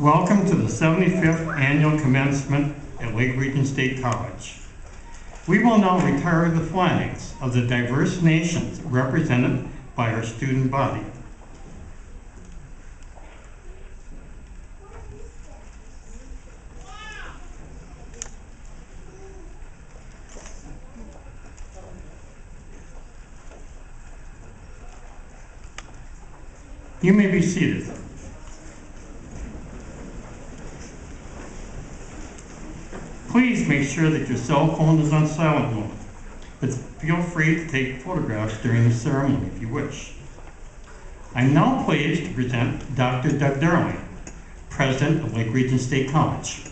Welcome to the 75th Annual Commencement at Lake Region State College. We will now retire the flags of the diverse nations represented by our student body. You may be seated. Please make sure that your cell phone is on silent mode, but feel free to take photographs during the ceremony if you wish. I'm now pleased to present Dr. Doug Darling, President of Lake Region State College.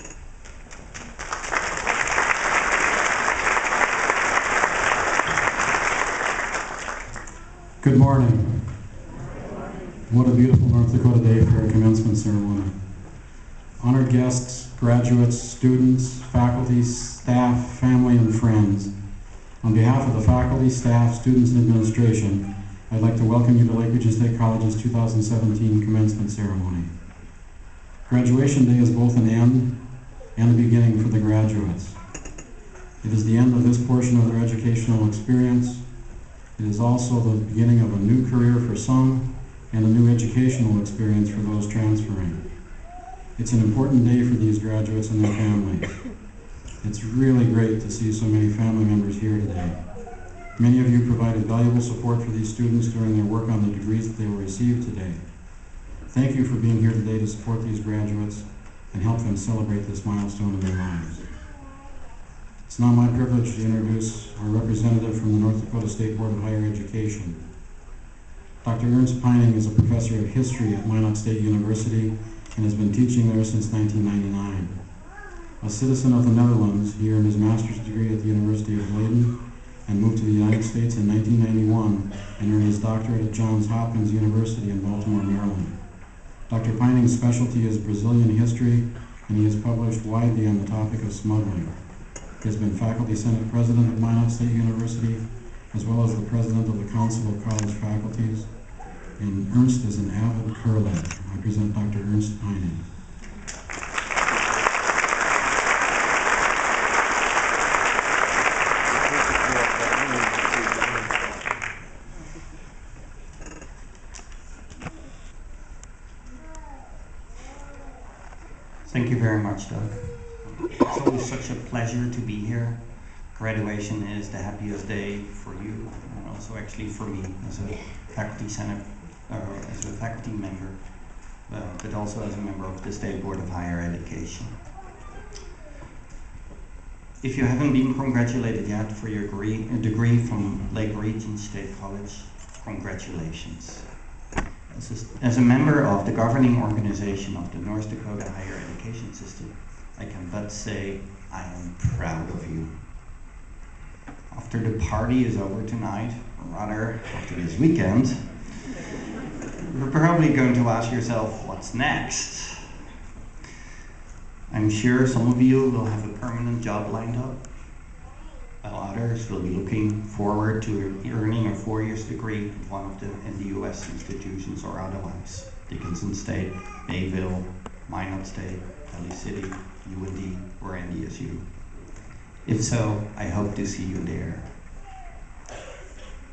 Good morning. What a beautiful North Dakota day for a commencement ceremony. Honored guests, graduates, students, faculty, staff, family, and friends. On behalf of the faculty, staff, students, and administration, I'd like to welcome you to Lake Region State College's 2017 commencement ceremony. Graduation day is both an end and a beginning for the graduates. It is the end of this portion of their educational experience. It is also the beginning of a new career for some and a new educational experience for those transferring. It's an important day for these graduates and their families. It's really great to see so many family members here today. Many of you provided valuable support for these students during their work on the degrees that they will receive today. Thank you for being here today to support these graduates and help them celebrate this milestone in their lives. It's now my privilege to introduce our representative from the North Dakota State Board of Higher Education. Dr. Ernst Pining is a professor of history at Minot State University and has been teaching there since 1999. A citizen of the Netherlands, he earned his master's degree at the University of Leiden and moved to the United States in 1991 and earned his doctorate at Johns Hopkins University in Baltimore, Maryland. Dr. Pining's specialty is Brazilian history, and he has published widely on the topic of smuggling. He has been faculty senate president of Minot State University, as well as the president of the Council of College Faculties. And Ernst is an avid curler. I present Dr. Ernst Pining. Thank you very much, Doug. It's always such a pleasure to be here. Graduation is the happiest day for you, and also actually for me as a faculty senate, as a faculty member, but also as a member of the State Board of Higher Education. If you haven't been congratulated yet for your degree from Lake Region State College, congratulations. As a member of the governing organization of the North Dakota Higher Education System, I can but say I am proud of you. After the party is over tonight, or rather after this weekend, you're probably going to ask yourself, what's next? I'm sure some of you will have a permanent job lined up, while others will be looking forward to earning a 4-year degree in one of the NDUS institutions or otherwise. Dickinson State, Mayville, Minot State, Valley City, UND, or NDSU. If so, I hope to see you there.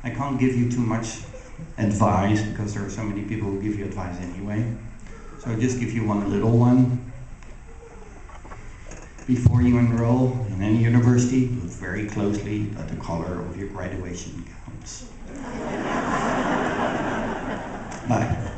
I can't give you too much advice because there are so many people who give you advice anyway. So I'll just give you one little one. Before you enroll in any university, look very closely at the color of your graduation gowns. Bye.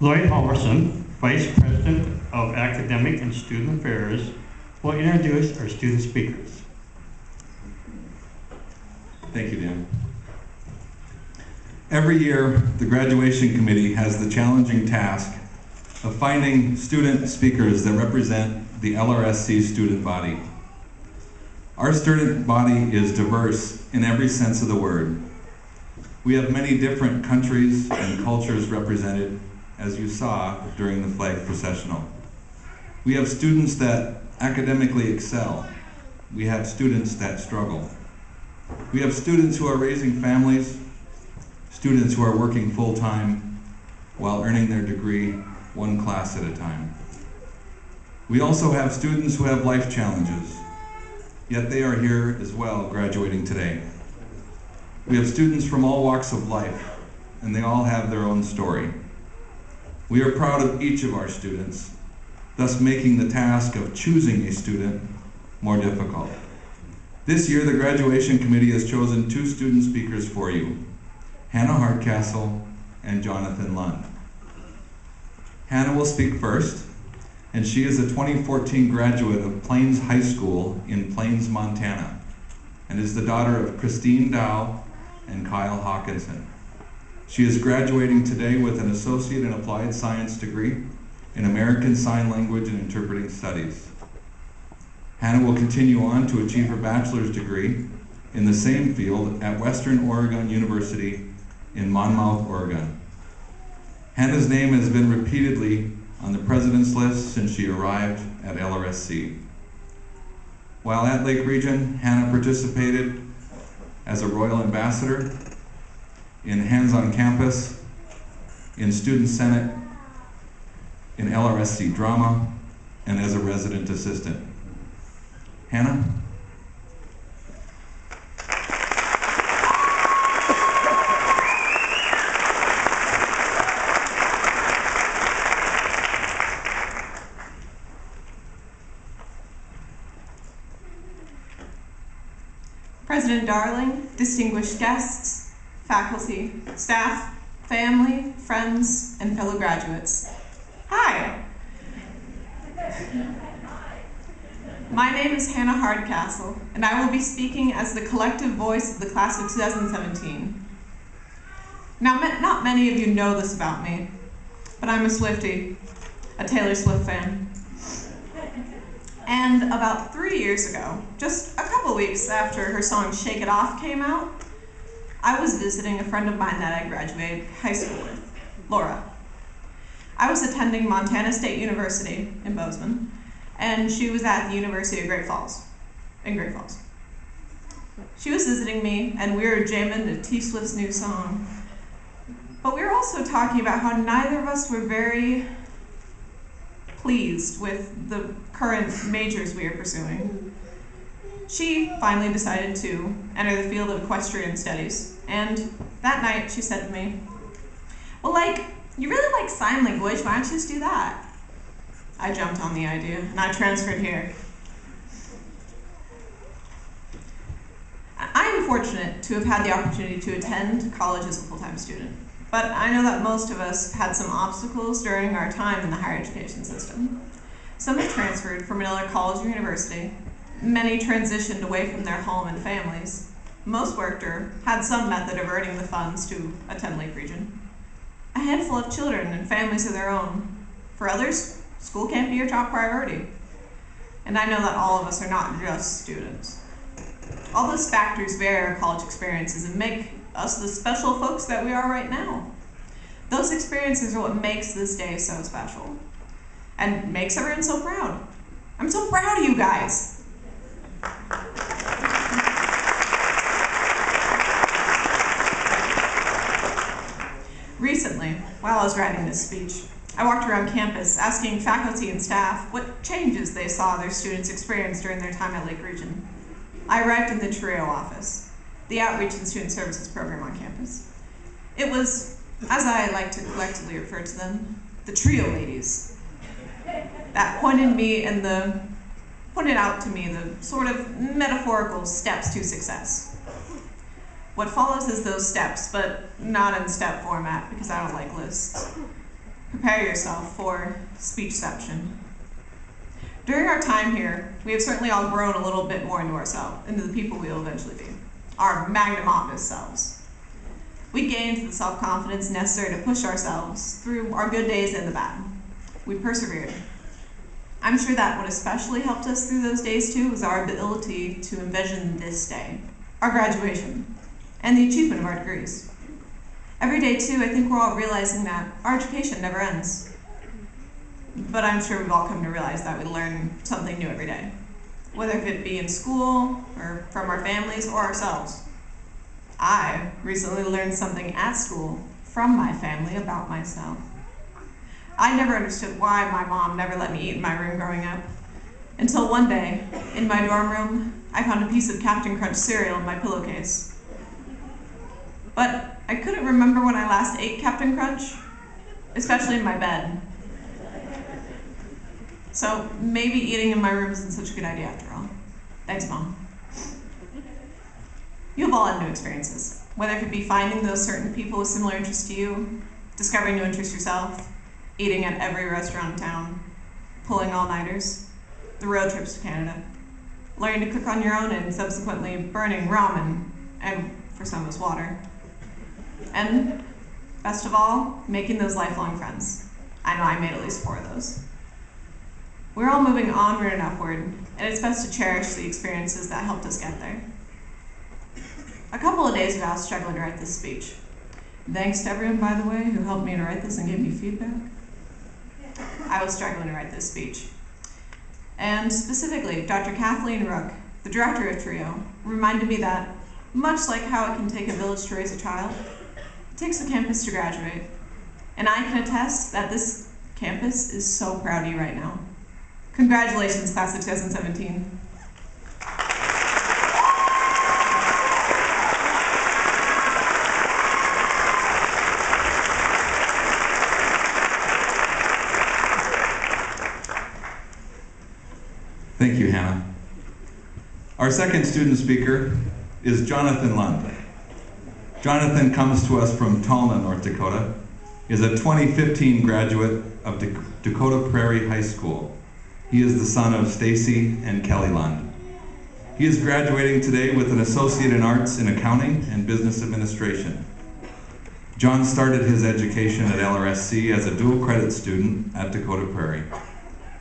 Lloyd Halverson, Vice President of Academic and Student Affairs, will introduce our student speakers. Thank you, Dan. Every year, the graduation committee has the challenging task of finding student speakers that represent the LRSC student body. Our student body is diverse in every sense of the word. We have many different countries and cultures represented, as you saw during the flag processional. We have students that academically excel. We have students that struggle. We have students who are raising families, students who are working full-time while earning their degree one class at a time. We also have students who have life challenges, yet they are here as well, graduating today. We have students from all walks of life, and they all have their own story. We are proud of each of our students, thus making the task of choosing a student more difficult. This year, the graduation committee has chosen 2 student speakers for you, Hannah Hardcastle and Jonathan Lund. Hannah will speak first, and she is a 2014 graduate of Plains High School in Plains, Montana, and is the daughter of Christine Dow and Kyle Hawkinson. She is graduating today with an Associate in Applied Science degree in American Sign Language and Interpreting Studies. Hannah will continue on to achieve her bachelor's degree in the same field at Western Oregon University in Monmouth, Oregon. Hannah's name has been repeatedly on the president's list since she arrived at LRSC. While at Lake Region, Hannah participated as a Royal Ambassador, in Hands on Campus, in Student Senate, in LRSC Drama, and as a resident assistant. Hannah? President Darling, distinguished guests, faculty, staff, family, friends, and fellow graduates. Hi. My name is Hannah Hardcastle, and I will be speaking as the collective voice of the class of 2017. Now, not many of you know this about me, but I'm a Swiftie, a Taylor Swift fan. And about 3 years ago, just a couple weeks after her song Shake It Off came out, I was visiting a friend of mine that I graduated high school with, Laura. I was attending Montana State University in Bozeman, and she was at the University of Great Falls, in Great Falls. She was visiting me, and we were jamming to T Swift's new song. But we were also talking about how neither of us were very pleased with the current majors we are pursuing. She finally decided to enter the field of equestrian studies, and that night she said to me, well, you really like sign language, why don't you just do that? I jumped on the idea, and I transferred here. I am fortunate to have had the opportunity to attend college as a full-time student, but I know that most of us had some obstacles during our time in the higher education system. Some have transferred from another college or university. Many transitioned away from their home and families. Most worked or had some method of earning the funds to attend Lake Region. A handful of children and families of their own. For others, school can't be your top priority. And I know that all of us are not just students. All those factors vary our college experiences and make us the special folks that we are right now. Those experiences are what makes this day so special and makes everyone so proud. I'm so proud of you guys. Recently, while I was writing this speech, I walked around campus asking faculty and staff what changes they saw their students experience during their time at Lake Region. I arrived in the TRIO office, the Outreach and Student Services program on campus. It was, as I like to collectively refer to them, the TRIO ladies. That pointed out to me the sort of metaphorical steps to success. What follows is those steps, but not in step format because I don't like lists. Prepare yourself for speechception. During our time here, we have certainly all grown a little bit more into ourselves, into the people we will eventually be, our magnum opus selves. We gained the self-confidence necessary to push ourselves through our good days and the bad. We persevered. I'm sure that what especially helped us through those days too was our ability to envision this day, our graduation, and the achievement of our degrees. Every day too, I think we're all realizing that our education never ends. but I'm sure we've all come to realize that we learn something new every day, whether it be in school or from our families or ourselves. I recently learned something at school from my family about myself. I never understood why my mom never let me eat in my room growing up, until one day, in my dorm room, I found a piece of Captain Crunch cereal in my pillowcase. But I couldn't remember when I last ate Captain Crunch, especially in my bed. So maybe eating in my room isn't such a good idea after all. Thanks, Mom. You've all had new experiences, whether it be finding those certain people with similar interests to you, discovering new interests yourself, eating at every restaurant in town, pulling all-nighters, the road trips to Canada, learning to cook on your own and subsequently burning ramen, and for some of us water. And best of all, making those lifelong friends. I know I made at least 4 of those. We're all moving onward and upward, and it's best to cherish the experiences that helped us get there. A couple of days ago, I was struggling to write this speech. Thanks to everyone, by the way, who helped me to write this and gave me feedback. I was struggling to write this speech. And specifically, Dr. Kathleen Rook, the director of TRIO, reminded me that, much like how it can take a village to raise a child, it takes a campus to graduate. And I can attest that this campus is so proud of you right now. Congratulations, class of 2017. Thank you, Hannah. Our second student speaker is Jonathan Lund. Jonathan comes to us from Talna, North Dakota, is a 2015 graduate of Dakota Prairie High School. He is the son of Stacy and Kelly Lund. He is graduating today with an Associate in Arts in Accounting and Business Administration. John started his education at LRSC as a dual credit student at Dakota Prairie.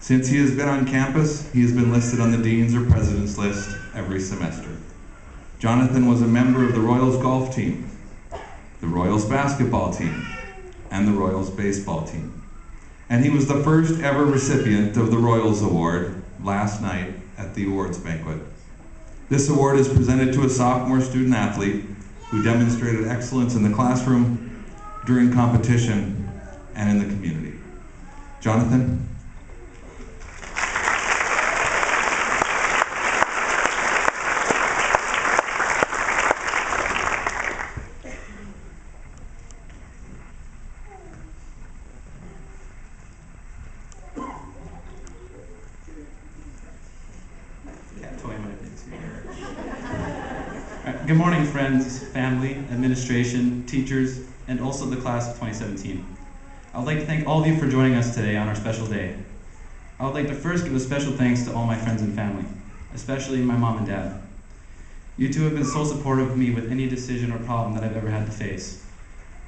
Since he has been on campus, he has been listed on the Dean's or President's list every semester. Jonathan was a member of the Royals golf team, the Royals basketball team, and the Royals baseball team. And he was the first ever recipient of the Royals Award last night at the awards banquet. This award is presented to a sophomore student athlete who demonstrated excellence in the classroom, during competition, and in the community. Jonathan? Good morning, friends, family, administration, teachers, and also the class of 2017. I would like to thank all of you for joining us today on our special day. I would like to first give a special thanks to all my friends and family, especially my mom and dad. You two have been so supportive of me with any decision or problem that I've ever had to face,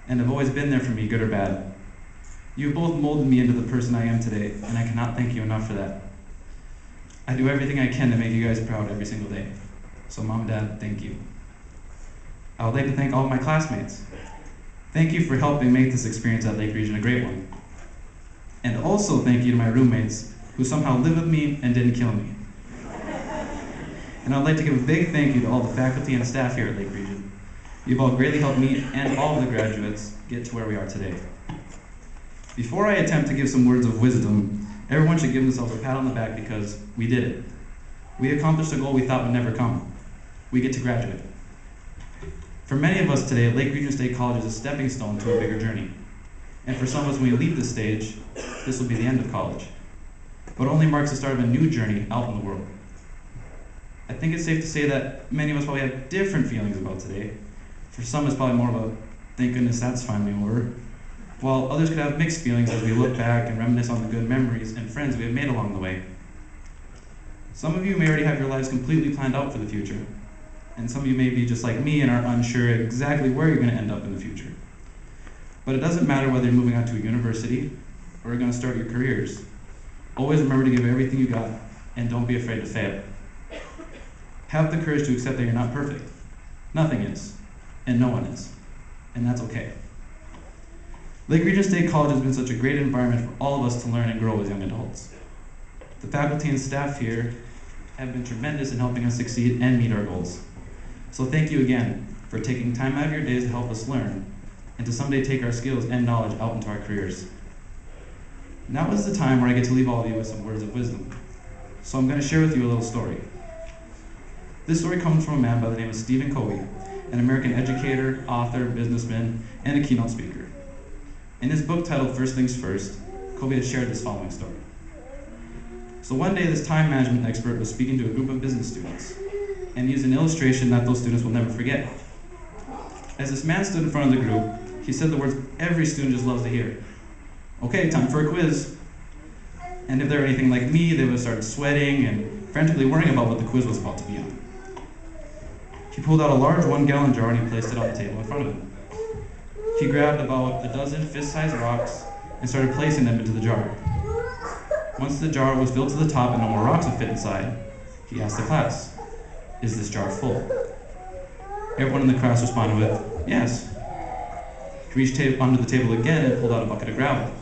and have always been there for me, good or bad. You both molded me into the person I am today, and I cannot thank you enough for that. I do everything I can to make you guys proud every single day. So Mom and Dad, thank you. I would like to thank all of my classmates. Thank you for helping make this experience at Lake Region a great one. And also thank you to my roommates who somehow lived with me and didn't kill me. And I'd like to give a big thank you to all the faculty and staff here at Lake Region. You've all greatly helped me and all of the graduates get to where we are today. Before I attempt to give some words of wisdom, everyone should give themselves a pat on the back because we did it. We accomplished a goal we thought would never come. We get to graduate. For many of us today, Lake Region State College is a stepping stone to a bigger journey. And for some of us, when we leave this stage, this will be the end of college. But it only marks the start of a new journey out in the world. I think it's safe to say that many of us probably have different feelings about today. For some, it's probably more of a, thank goodness that's finally over. While others could have mixed feelings as we look back and reminisce on the good memories and friends we have made along the way. Some of you may already have your lives completely planned out for the future. And some of you may be just like me and are unsure exactly where you're going to end up in the future. But it doesn't matter whether you're moving on to a university or you're going to start your careers. Always remember to give everything you got and don't be afraid to fail. Have the courage to accept that you're not perfect. Nothing is, and no one is, and that's okay. Lake Region State College has been such a great environment for all of us to learn and grow as young adults. The faculty and staff here have been tremendous in helping us succeed and meet our goals. So thank you again for taking time out of your days to help us learn and to someday take our skills and knowledge out into our careers. Now is the time where I get to leave all of you with some words of wisdom. So I'm going to share with you a little story. This story comes from a man by the name of Stephen Covey, an American educator, author, businessman, and a keynote speaker. In his book titled First Things First, Covey has shared this following story. So one day, this time management expert was speaking to a group of business students and used an illustration that those students will never forget. As this man stood in front of the group, he said the words every student just loves to hear. Okay, time for a quiz. And if they're anything like me, they would have started sweating and frantically worrying about what the quiz was about to be on. He pulled out a large 1-gallon jar and he placed it on the table in front of him. He grabbed about a dozen fist-sized rocks and started placing them into the jar. Once the jar was filled to the top and no more rocks would fit inside, he asked the class, "Is this jar full?" Everyone in the class responded with, "Yes." He reached under the table again and pulled out a bucket of gravel.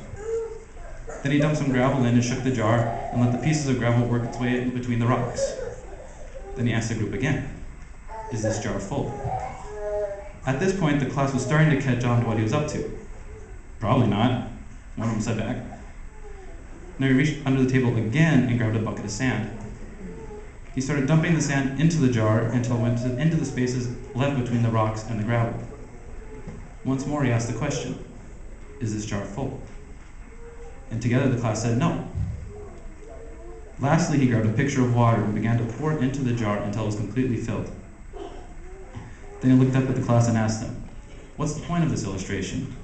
Then he dumped some gravel in and shook the jar and let the pieces of gravel work its way in between the rocks. Then he asked the group again, "Is this jar full?" At this point, the class was starting to catch on to what he was up to. "Probably not," one of them said back. Now he reached under the table again and grabbed a bucket of sand. He started dumping the sand into the jar until it went into the spaces left between the rocks and the gravel. Once more, he asked the question, "Is this jar full?" And together the class said no. Lastly, he grabbed a pitcher of water and began to pour it into the jar until it was completely filled. Then he looked up at the class and asked them, "What's the point of this illustration?"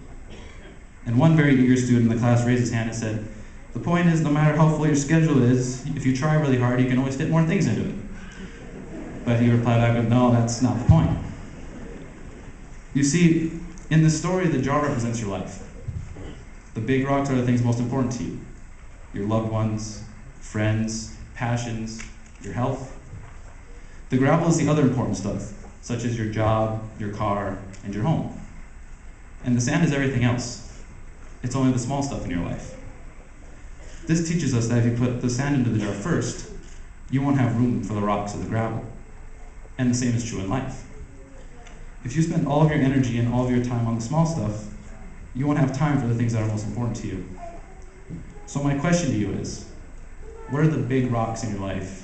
And one very eager student in the class raised his hand and said, "The point is, no matter how full your schedule is, if you try really hard, you can always fit more things into it." But he replied back with, "No, that's not the point." You see, in this story, the jar represents your life. The big rocks are the things most important to you. Your loved ones, friends, passions, your health. The gravel is the other important stuff, such as your job, your car, and your home. And the sand is everything else. It's only the small stuff in your life. This teaches us that if you put the sand into the jar first, you won't have room for the rocks or the gravel. And the same is true in life. If you spend all of your energy and all of your time on the small stuff, you won't have time for the things that are most important to you. So my question to you is, what are the big rocks in your life?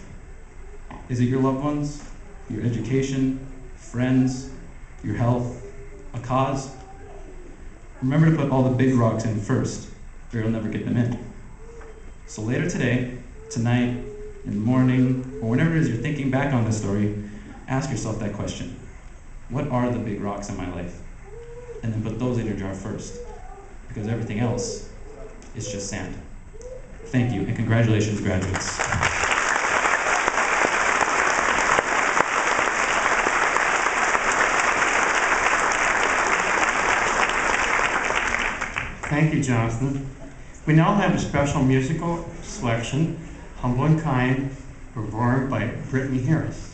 Is it your loved ones, your education, friends, your health, a cause? Remember to put all the big rocks in first, or you'll never get them in. So later today, tonight, in the morning, or whenever it is you're thinking back on this story, ask yourself that question. What are the big rocks in my life? And then put those in your jar first, because everything else is just sand. Thank you, and congratulations, graduates. Thank you, Jonathan. We now have a special musical selection, Humble and Kind, performed by Brittany Harris.